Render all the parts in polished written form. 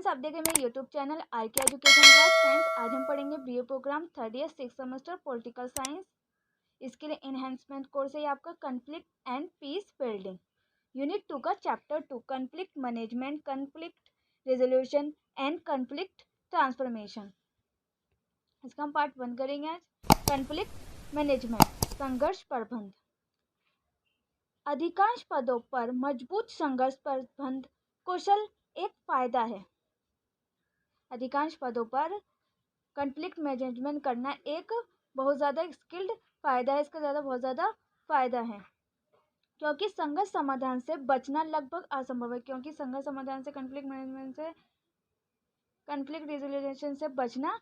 Friends, आप देख रहे हैं मेरे YouTube channel R K education class. Friends, आज हम पढ़ेंगे BA programme third year 6th semester political science. इसके लिए एनहेंसमेंट कोर्स है आपका conflict and peace building. Unit 2 का chapter 2 conflict management, conflict resolution and conflict transformation. इसका हम पार्ट 1 करेंगे आज। कॉन्फ्लिक्ट मैनेजमेंट, संघर्ष प्रबंधन। अधिकांश पदों पर मजबूत संघर्ष प्रबंधन कौशल एक फायदा है। अधिकांश पदों पर कॉन्फ्लिक्ट मैनेजमेंट करना एक बहुत ज़्यादा स्किल्ड फायदा है। इसका बहुत ज़्यादा फायदा है क्योंकि संघर्ष समाधान से बचना लगभग असंभव है। क्योंकि संघर्ष समाधान से कॉन्फ्लिक्ट मैनेजमेंट से कॉन्फ्लिक्ट रेजोल्यूशन से बचना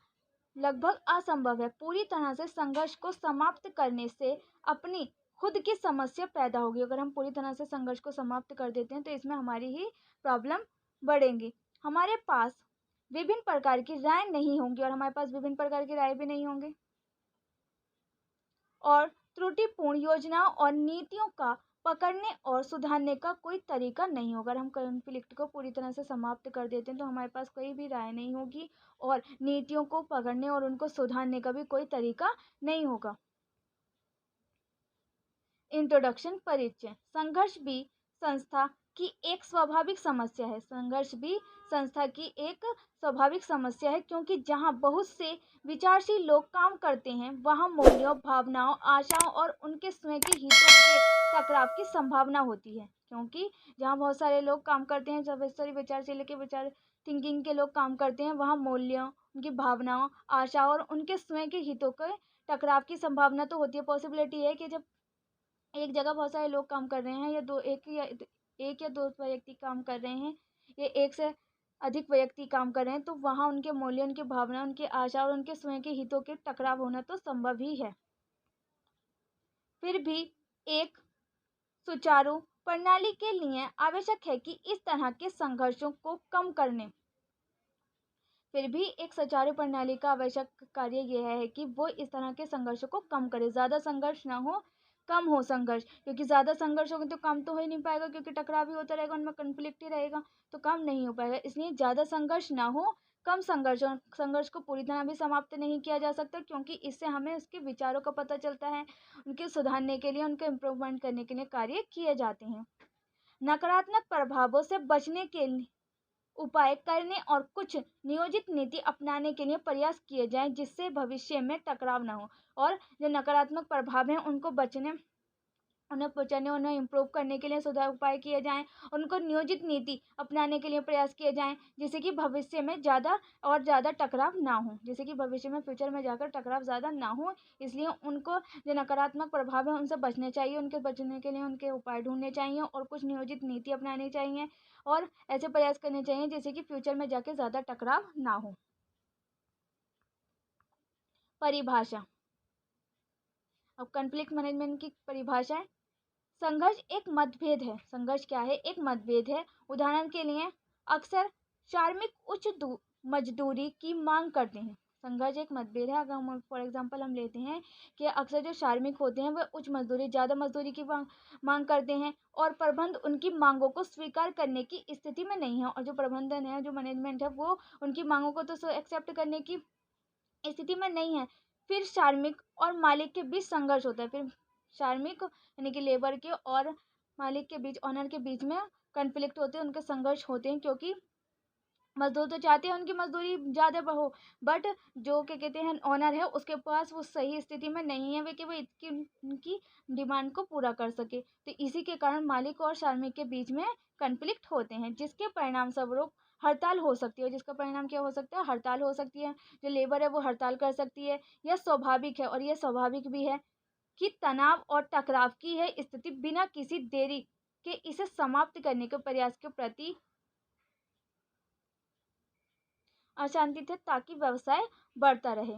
लगभग असंभव है। पूरी तरह से संघर्ष को समाप्त करने से अपनी खुद की समस्या पैदा होगी। अगर हम पूरी तरह से संघर्ष को समाप्त कर देते हैं तो इसमें हमारी ही प्रॉब्लम बढ़ेंगी। हमारे पास विभिन्न प्रकार की राय नहीं होंगी और हमारे पास विभिन्न प्रकार की राय भी नहीं होंगे और त्रुटिपूर्ण योजनाओं और नीतियों का पकड़ने और सुधारने का कोई तरीका नहीं होगा। अगर हम कॉन्फ्लिक्ट को पूरी तरह से समाप्त कर देते हैं तो हमारे पास कोई भी राय नहीं होगी और नीतियों को पकड़ने और उनको सुधारने का भी कोई तरीका नहीं होगा। इंट्रोडक्शन, परिचय। संघर्ष भी संस्था की एक स्वाभाविक समस्या है। संघर्ष भी संस्था की एक स्वाभाविक समस्या है क्योंकि जहां बहुत से विचारशील लोग काम करते हैं वहां मूल्यों, भावनाओं, आशाओं और उनके स्वयं के हितों के टकराव की संभावना होती है। क्योंकि जहां बहुत सारे लोग काम करते हैं, जब बहुत सारी विचारशील के विचार थिंकिंग के लोग काम करते हैं, वहां मूल्यों, उनकी भावनाओं, आशाओं और उनके स्वयं के हितों के टकराव की संभावना तो होती है। पॉसिबिलिटी है कि जब एक जगह बहुत सारे लोग काम कर रहे हैं या एक या दो व्यक्ति काम कर रहे हैं या एक से अधिक व्यक्ति काम कर रहे हैं तो वहाँ उनके मूल्य, उनकी भावना, उनकी आशा और उनके स्वयं के हितों के टकराव होना तो संभव ही है। फिर भी एक सुचारू प्रणाली के लिए आवश्यक है कि इस तरह के संघर्षों को कम करने फिर भी एक सुचारू प्रणाली का आवश्यक कार्य यह है कि वो इस तरह के संघर्षों को कम करे। ज़्यादा संघर्ष ना हो, कम हो संघर्ष, क्योंकि ज़्यादा संघर्ष होगा तो काम तो हो ही नहीं पाएगा क्योंकि टकराव ही होता रहेगा, उनमें कॉन्फ्लिक्ट ही रहेगा तो काम नहीं हो पाएगा। इसलिए ज़्यादा संघर्ष ना हो, कम संघर्ष। और संघर्ष को पूरी तरह भी समाप्त नहीं किया जा सकता क्योंकि इससे हमें उसके विचारों का पता चलता है। उनके सुधारने के लिए, उनके इम्प्रूवमेंट करने के लिए कार्य किए जाते हैं। नकारात्मक प्रभावों से बचने के लिए उपाय करने और कुछ नियोजित नीति अपनाने के लिए प्रयास किए जाएं जिससे भविष्य में टकराव ना हो। और जो नकारात्मक प्रभाव हैं उनको बचाने उन्हें इम्प्रूव करने के लिए सुधार उपाय किए जाएं। उनको नियोजित नीति अपनाने के लिए प्रयास किए जाएं जिससे कि भविष्य में ज़्यादा टकराव ना हो, जिससे कि भविष्य में फ्यूचर में जाकर टकराव ज़्यादा ना हो। इसलिए उनको जो नकारात्मक प्रभाव है उनसे बचने चाहिए। उनके बचने के लिए उनके उपाय ढूंढने चाहिए और कुछ नियोजित नीति अपनानी चाहिए और ऐसे प्रयास करने चाहिए जिससे कि फ्यूचर में जाके ज़्यादा टकराव ना हो। परिभाषा। अब कॉन्फ्लिक्ट मैनेजमेंट की परिभाषा है। संघर्ष एक मतभेद है। संघर्ष क्या है? एक मतभेद है। उदाहरण के लिए अक्सर श्रमिक उच्च मजदूरी की मांग करते हैं। संघर्ष एक मतभेद है। अगर हम फॉर एग्जांपल हम लेते हैं कि अक्सर जो श्रमिक होते हैं वह उच्च मजदूरी, ज़्यादा मजदूरी की मांग करते हैं और प्रबंधन उनकी मांगों को स्वीकार करने की स्थिति में नहीं है। और जो प्रबंधन है, जो मैनेजमेंट है, वो उनकी मांगों को तो एक्सेप्ट करने की स्थिति में नहीं है। फिर श्रमिक और मालिक के बीच संघर्ष होता है। फिर श्रमिक यानी कि लेबर के और मालिक के बीच, ऑनर के बीच में कॉन्फ्लिक्ट होते हैं, उनके संघर्ष होते हैं क्योंकि मजदूर तो चाहते हैं उनकी मजदूरी ज़्यादा हो, बट जो क्या कहते हैं ऑनर है उसके पास वो सही स्थिति में नहीं है वे कि वो उनकी डिमांड को पूरा कर सके। तो इसी के कारण मालिक और श्रमिक के बीच में कॉन्फ्लिक्ट होते हैं जिसके परिणाम स्वरूप हड़ताल हो सकती है। जिसका परिणाम क्या हो सकता है? हड़ताल हो सकती है। जो लेबर है वो हड़ताल कर सकती है। यह स्वाभाविक है और यह स्वाभाविक भी है कि तनाव और टकराव की है स्थिति बिना किसी देरी के इसे समाप्त करने के प्रयास के प्रति अशांति थे ताकि व्यवसाय बढ़ता रहे।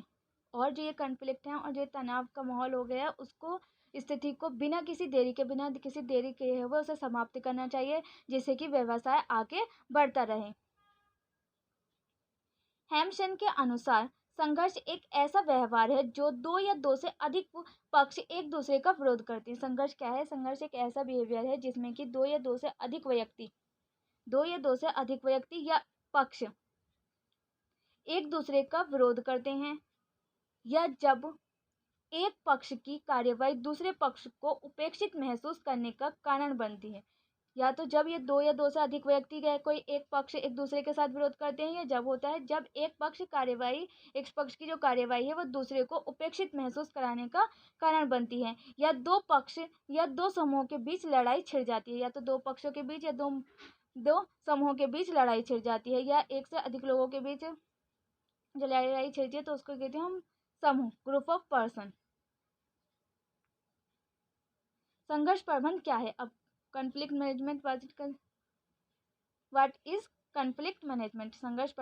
और जो ये कॉन्फ्लिक्ट है और जो तनाव का माहौल हो गया उसको, स्थिति को बिना किसी देरी के हुए उसे समाप्त करना चाहिए जिससे कि व्यवसाय आगे बढ़ता रहे। हेम्सन के अनुसार संघर्ष एक ऐसा व्यवहार है जो दो या दो से अधिक पक्ष एक दूसरे का विरोध करते हैं। संघर्ष क्या है? संघर्ष एक ऐसा बिहेवियर है जिसमें कि दो या दो से अधिक व्यक्ति या पक्ष एक दूसरे का विरोध करते हैं, या जब एक पक्ष की कार्यवाही दूसरे पक्ष को उपेक्षित महसूस करने का कारण बनती है। या तो जब ये दो या दो से अधिक व्यक्ति गए कोई एक पक्ष एक दूसरे के साथ विरोध करते हैं, या जब होता है जब एक पक्ष की जो कार्यवाही है वो दूसरे को उपेक्षित महसूस कराने का कारण बनती है, या दो पक्ष या दो समूहों के बीच लड़ाई छिड़ जाती है, या तो दो पक्षों के बीच या दो दो समूहों के बीच लड़ाई छिड़ जाती है, या एक से अधिक लोगों के बीच जो लड़ाई छिड़ती है तो उसको कहते हैं हम समूह, ग्रुप ऑफ पर्सन। संघर्ष प्रबंधन क्या है? अब conflict management what is conflict management? संघर्ष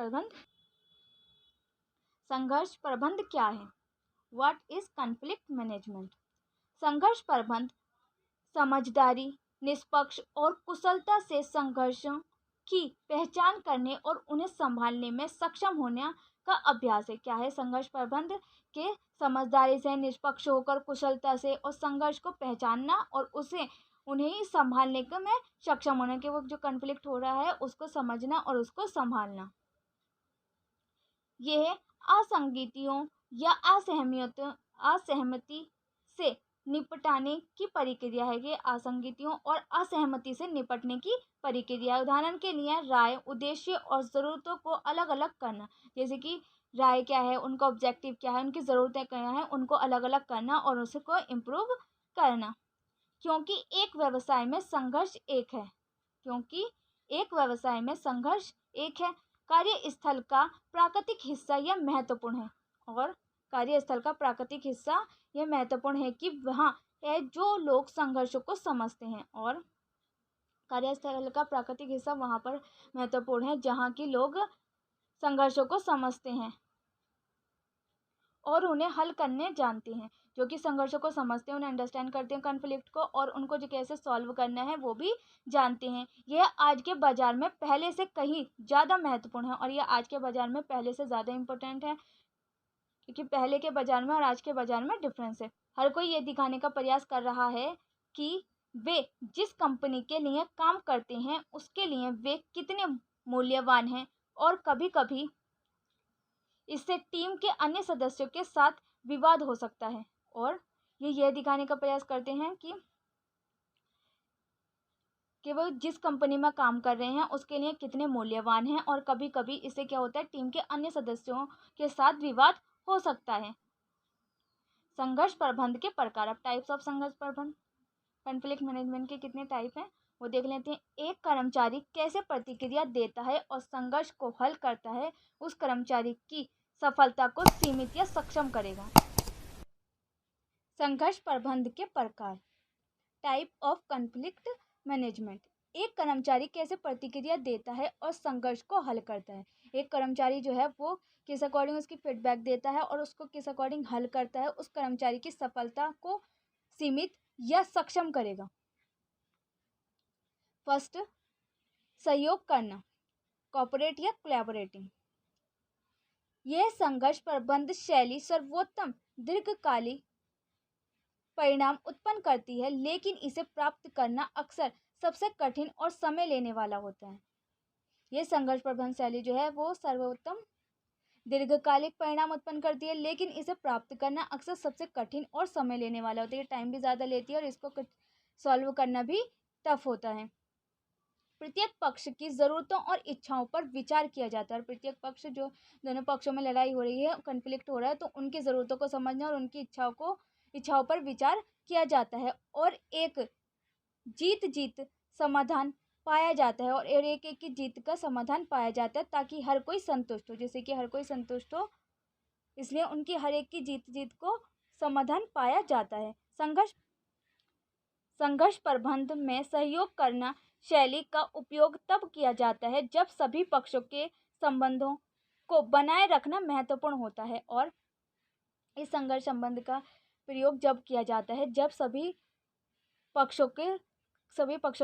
प्रबंधन क्या है? What is conflict management? संघर्ष प्रबंधन समझदारी, निष्पक्ष और कुशलता से संघर्षों की पहचान करने और उन्हें संभालने में सक्षम होने का अभ्यास है। क्या है संघर्ष प्रबंधन? के समझदारी से, निष्पक्ष होकर, कुशलता से और संघर्ष को पहचानना और उन्हें संभालने का में सक्षम होने के, वो जो कॉन्फ्लिक्ट हो रहा है उसको समझना और उसको संभालना। यह असंगतियों या असहमति से निपटाने की प्रक्रिया है। ये असंगतियों और असहमति से निपटने की प्रक्रिया। उदाहरण के लिए राय, उद्देश्य और ज़रूरतों को अलग अलग करना। जैसे कि राय क्या है, उनका ऑब्जेक्टिव क्या है, उनकी ज़रूरतें क्या हैं, उनको अलग अलग करना और उसको इम्प्रूव करना। क्योंकि एक व्यवसाय में संघर्ष एक है। कार्यस्थल का प्राकृतिक हिस्सा यह महत्वपूर्ण है। और कार्यस्थल का प्राकृतिक हिस्सा यह महत्वपूर्ण है कि वहाँ है जो लोग संघर्षों को समझते हैं। और कार्यस्थल का प्राकृतिक हिस्सा वहाँ पर महत्वपूर्ण है जहाँ के लोग संघर्षों को समझते हैं और उन्हें हल करने जानते हैं। जो कि संघर्षों को समझते हैं, उन्हें अंडरस्टैंड करते हैं कॉन्फ्लिक्ट को, और उनको जो कैसे सॉल्व करना है वो भी जानते हैं। यह आज के बाज़ार में पहले से कहीं ज़्यादा महत्वपूर्ण है, और यह आज के बाज़ार में पहले से ज़्यादा इम्पोर्टेंट है, क्योंकि पहले के बाज़ार में और आज के बाज़ार में डिफरेंस है। हर कोई ये दिखाने का प्रयास कर रहा है कि वे जिस कंपनी के लिए काम करते हैं उसके लिए वे कितने मूल्यवान हैं, और कभी कभी इससे टीम के अन्य सदस्यों के साथ विवाद हो सकता है। और ये यह दिखाने का प्रयास करते हैं कि वो जिस कंपनी में काम कर रहे हैं उसके लिए कितने मूल्यवान हैं, और कभी कभी इससे क्या होता है टीम के अन्य सदस्यों के साथ विवाद हो सकता है। संघर्ष प्रबंधन के प्रकार। अब टाइप्स ऑफ संघर्ष प्रबंधन, कॉन्फ्लिक्ट मैनेजमेंट के कितने टाइप हैं वो देख लेते हैं। एक कर्मचारी कैसे प्रतिक्रिया देता है और संघर्ष को हल करता है उस कर्मचारी की सफलता को सीमित या सक्षम करेगा। संघर्ष प्रबंधन के प्रकार। Type of conflict management. एक कर्मचारी कैसे प्रतिक्रिया देता है और संघर्ष को हल करता है। एक कर्मचारी जो है वो किस अकॉर्डिंग उसकी फीडबैक देता है और उसको किस अकॉर्डिंग हल करता है, उस कर्मचारी की सफलता को सीमित या सक्षम करेगा। फर्स्ट, सहयोग करना, कोऑपरेट या कोलैबोरेटिंग। यह संघर्ष प्रबंधन शैली सर्वोत्तम दीर्घकालिक परिणाम उत्पन्न करती है, लेकिन इसे प्राप्त करना अक्सर सबसे कठिन और समय लेने वाला होता है। यह संघर्ष प्रबंधन शैली जो है वो सर्वोत्तम दीर्घकालिक परिणाम उत्पन्न करती है, लेकिन इसे प्राप्त करना अक्सर सबसे कठिन और समय लेने वाला होता है। ये टाइम भी ज़्यादा लेती है और इसको सॉल्व करना भी टफ होता है। प्रत्येक पक्ष की ज़रूरतों और इच्छाओं पर विचार किया जाता है। और प्रत्येक पक्ष, जो दोनों पक्षों में लड़ाई हो रही है, कॉन्फ्लिक्ट हो रहा है, तो उनकी ज़रूरतों को समझना और उनकी इच्छाओं पर विचार किया जाता है, और एक जीत जीत समाधान पाया जाता है, और एक एक की जीत का समाधान पाया जाता है ताकि हर कोई संतुष्ट हो। जैसे कि हर कोई संतुष्ट हो, इसलिए उनकी हर एक की जीत को समाधान पाया जाता है। संघर्ष प्रबंधन में सहयोग करना शैली का उपयोग तब किया जाता है जब सभी पक्षों के संबंधों को बनाए रखना महत्वपूर्ण होता है। और इस संघर्ष संबंध का प्रयोग जब किया जाता है जब सभी पक्षों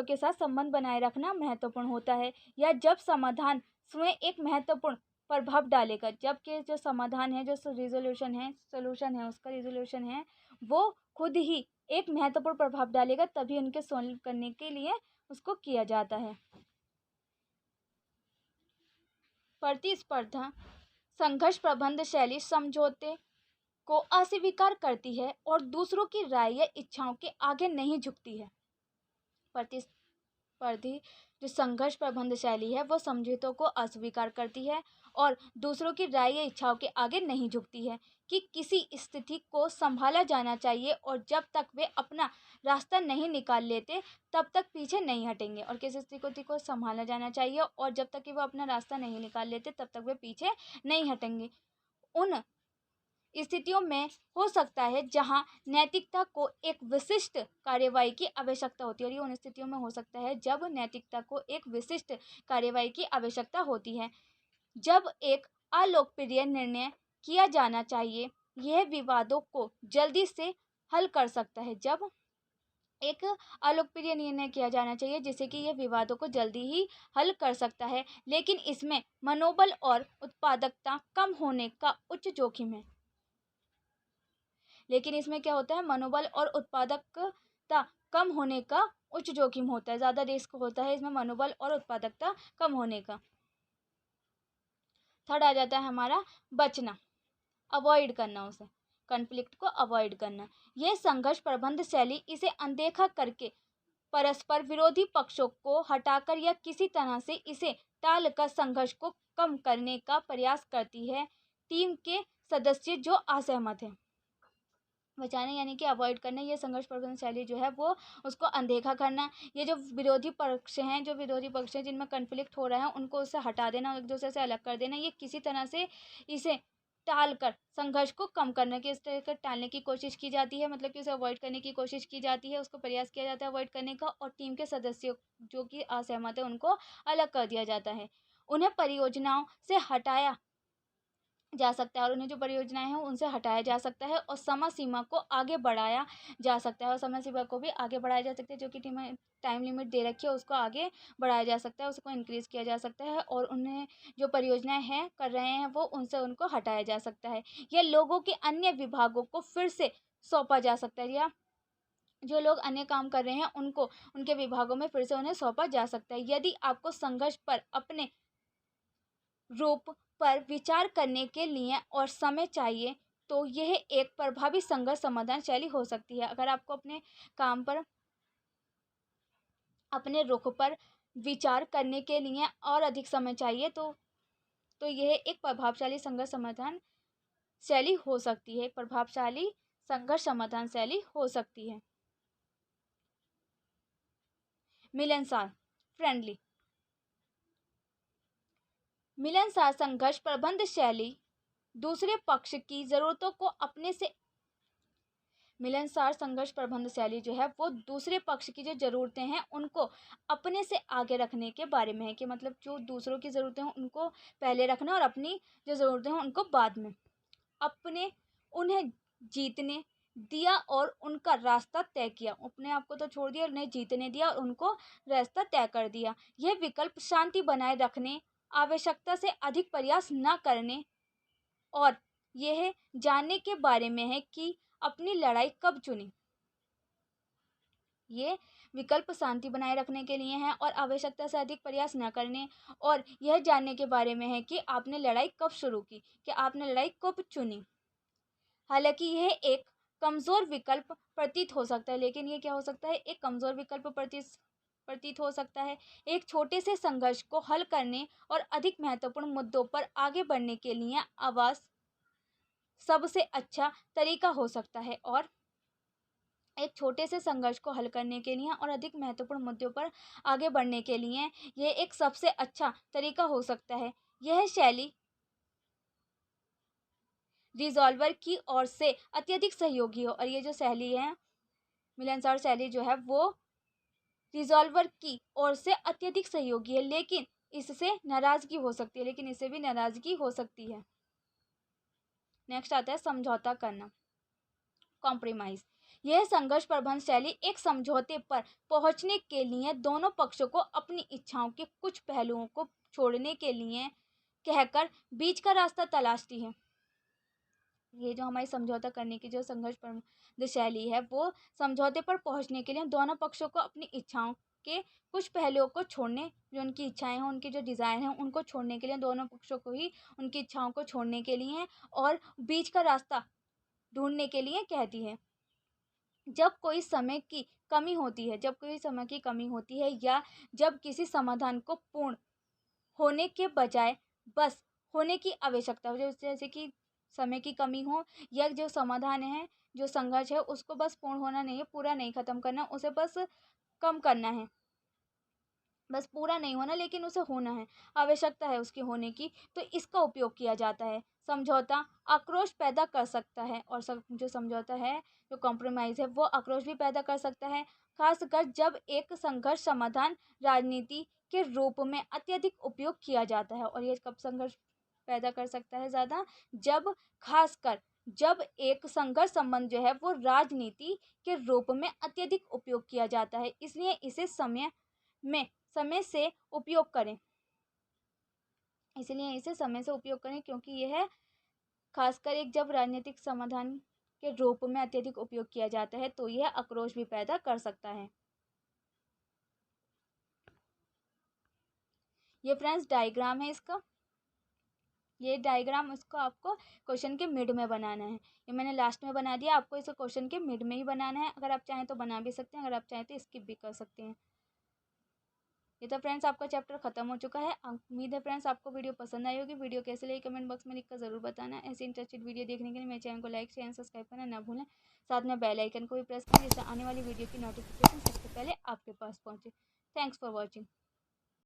के साथ संबंध बनाए रखना महत्वपूर्ण होता है, या जब समाधान स्वयं एक महत्वपूर्ण प्रभाव डालेगा। जबकि जो समाधान है, जो सोल्यूशन है वो खुद ही एक महत्वपूर्ण प्रभाव डालेगा, तभी उनके सॉल्व करने के लिए उसको किया जाता है। प्रतिस्पर्धा संघर्ष प्रबंध शैली समझौते को अस्वीकार करती है और दूसरों की राय या इच्छाओं के आगे नहीं झुकती है। प्रतिस्पर्धी जो संघर्ष प्रबंध शैली है वो समझौतों को अस्वीकार करती है और दूसरों की राय या इच्छाओं के आगे नहीं झुकती है कि किसी स्थिति को संभाला जाना चाहिए और जब तक वे अपना रास्ता नहीं निकाल लेते तब तक पीछे नहीं हटेंगे। और किसी स्थिति को संभाला जाना चाहिए और जब तक कि वो अपना रास्ता नहीं निकाल लेते तब तक वे पीछे नहीं हटेंगे। उन स्थितियों में हो सकता है जहां नैतिकता को एक विशिष्ट कार्यवाही की आवश्यकता होती है, और ये उन स्थितियों में हो सकता है जब नैतिकता को एक विशिष्ट कार्यवाही की आवश्यकता होती है। जब एक अलोकप्रिय निर्णय किया जाना चाहिए, यह विवादों को जल्दी से हल कर सकता है। जब एक अलोकप्रिय निर्णय किया जाना चाहिए जिससे कि यह विवादों को जल्दी ही हल कर सकता है, लेकिन इसमें मनोबल और उत्पादकता कम होने का उच्च जोखिम है। लेकिन इसमें क्या होता है, मनोबल और उत्पादकता कम होने का उच्च जोखिम होता है, ज़्यादा रिस्क होता है इसमें मनोबल और उत्पादकता कम होने का। थर्ड आ जाता है हमारा बचना, अवॉइड करना, उसे कॉन्फ्लिक्ट को अवॉइड करना। यह संघर्ष प्रबंध शैली इसे अनदेखा करके परस्पर विरोधी पक्षों को हटाकर या किसी तरह से इसे टालकर संघर्ष को कम करने का प्रयास करती है। टीम के सदस्य जो असहमत हैं, बचाने यानी कि अवॉइड करना, ये संघर्ष प्रबंधन शैली जो है वो उसको अनदेखा करना। ये जो विरोधी पक्ष हैं जिनमें कन्फ्लिक्ट हो रहा है उनको उससे हटा देना, एक दूसरे से अलग कर देना, ये किसी तरह से इसे टाल कर संघर्ष को कम करने की, इस तरह कर टालने की कोशिश की जाती है, मतलब कि उसे अवॉइड करने की कोशिश की जाती है, उसको प्रयास किया जाता है अवॉइड करने का। और टीम के सदस्यों जो कि असहमत है उनको अलग कर दिया जाता है, उन्हें परियोजनाओं से हटाया जा सकता है, और उन्हें जो परियोजनाएं हैं उनसे हटाया जा सकता है और समय सीमा को आगे बढ़ाया जा सकता है, और समय सीमा को भी आगे बढ़ाया जा सकता है, जो कि टाइम लिमिट दे रखी है उसको आगे बढ़ाया जा सकता है, उसको इंक्रीज़ किया जा सकता है, और उन्हें जो परियोजनाएं हैं कर रहे हैं वो उनसे उनको हटाया जा सकता है, या लोगों के अन्य विभागों को फिर से सौंपा जा सकता है, या जो लोग अन्य काम कर रहे हैं उनको उनके विभागों में फिर से उन्हें सौंपा जा सकता है। यदि आपको संघर्ष पर अपने रूप पर विचार करने के लिए और समय चाहिए तो यह एक प्रभावी संघर्ष समाधान शैली हो सकती है। अगर आपको अपने काम पर अपने रुख पर विचार करने के लिए और अधिक समय चाहिए तो यह एक प्रभावशाली संघर्ष समाधान शैली हो सकती है, प्रभावशाली संघर्ष समाधान शैली हो सकती है। मिलनसार, फ्रेंडली। मिलनसार संघर्ष प्रबंध शैली दूसरे पक्ष की ज़रूरतों को अपने से मिलनसार संघर्ष प्रबंध शैली जो है वो दूसरे पक्ष की जो ज़रूरतें हैं उनको अपने से आगे रखने के बारे में है, कि मतलब जो दूसरों की ज़रूरतें हैं उनको पहले रखना और अपनी जो ज़रूरतें हैं उनको बाद में, अपने उन्हें जीतने दिया और उनका रास्ता तय किया, अपने आप को तो छोड़ दिया, उन्हें जीतने दिया और उनको रास्ता तय कर दिया। यह विकल्प शांति बनाए रखने, आवश्यकता से अधिक प्रयास न करने और यह जानने के बारे में है कि अपनी लड़ाई कब चुनी। ये विकल्प शांति बनाए रखने के लिए हैं और आवश्यकता से अधिक प्रयास न करने और यह जानने के बारे में है कि आपने लड़ाई कब शुरू की, कि आपने लड़ाई कब चुनी। हालांकि यह एक कमज़ोर विकल्प प्रतीत हो सकता है, लेकिन ये क्या हो सकता है, एक कमज़ोर विकल्प प्रतीत हो सकता है। एक छोटे से संघर्ष को हल करने और अधिक महत्वपूर्ण मुद्दों पर आगे बढ़ने के लिए आवाज़ सबसे अच्छा तरीका हो सकता है, और एक छोटे से संघर्ष को हल करने के लिए और अधिक महत्वपूर्ण मुद्दों पर आगे बढ़ने के लिए यह एक सबसे अच्छा तरीका हो सकता है। यह शैली रिजॉल्वर की ओर से अत्यधिक सहयोगी हो, और ये जो शैली है मिलनसार शैली जो है वो रिजॉल्वर की ओर से अत्यधिक सहयोगी है, लेकिन इससे नाराज़गी हो सकती है, लेकिन इससे भी नाराज़गी हो सकती है। नेक्स्ट आता है समझौता करना, कॉम्प्रोमाइज़। यह संघर्ष प्रबंधन शैली एक समझौते पर पहुंचने के लिए दोनों पक्षों को अपनी इच्छाओं के कुछ पहलुओं को छोड़ने के लिए कहकर बीच का रास्ता तलाशती है। ये जो हमारी समझौता करने की जो संघर्ष प्रबंधन शैली है वो समझौते पर पहुंचने के लिए दोनों पक्षों को अपनी इच्छाओं के कुछ पहलुओं को छोड़ने, जो उनकी इच्छाएं हैं, उनकी जो डिज़ायर हैं, उनको छोड़ने के लिए, दोनों पक्षों को ही उनकी इच्छाओं को छोड़ने के लिए और बीच का रास्ता ढूंढने के लिए कहती है। जब कोई समय की कमी होती है, जब कोई समय की कमी होती है या जब किसी समाधान को पूर्ण होने के बजाय बस होने की आवश्यकता हो, जैसे कि समय की कमी हो या जो समाधान है, जो संघर्ष है, उसको बस पूर्ण होना नहीं है, पूरा नहीं ख़त्म करना, उसे बस कम करना है, बस पूरा नहीं होना लेकिन उसे होना है, आवश्यकता है उसके होने की, तो इसका उपयोग किया जाता है। समझौता आक्रोश पैदा कर सकता है और जो समझौता है, जो कॉम्प्रोमाइज़ है, वो आक्रोश भी पैदा कर सकता है, खासकर जब एक संघर्ष समाधान राजनीति के रूप में अत्यधिक उपयोग किया जाता है। और ये कब संघर्ष पैदा कर सकता है ज़्यादा, जब खासकर जब एक संघर्ष संबंध जो है वो राजनीति के रूप में अत्यधिक उपयोग किया जाता है, इसलिए इसे में समय से उपयोग करें, इसलिए इसे समय से उपयोग करें क्योंकि यह खासकर एक जब राजनीतिक समाधान के रूप में अत्यधिक उपयोग किया जाता है तो यह आक्रोश भी पैदा कर सकता है। ये फ्रेंड्स डायग्राम है इसका, ये डायग्राम इसको आपको क्वेश्चन के मिड में बनाना है। ये मैंने लास्ट में बना दिया, आपको इसे क्वेश्चन के मिड में ही बनाना है। अगर आप चाहें तो बना भी सकते हैं, अगर आप चाहें तो स्किप भी कर सकते हैं। ये तो फ्रेंड्स आपका चैप्टर खत्म हो चुका है। उम्मीद है फ्रेंड्स आपको वीडियो पसंद आई होगी। वीडियो कैसे लगी कमेंट बॉक्स में लिखकर ज़रूर बताना। ऐसे इंटरेस्टेड वीडियो देखने के लिए मेरे चैनल को लाइक शेयर सब्सक्राइब करना ना भूलें। साथ में बेल आइकन को भी प्रेस करें जिससे आने वाली वीडियो की नोटिफिकेशन सबसे पहले आपके पास पहुंचे। Thanks for watching.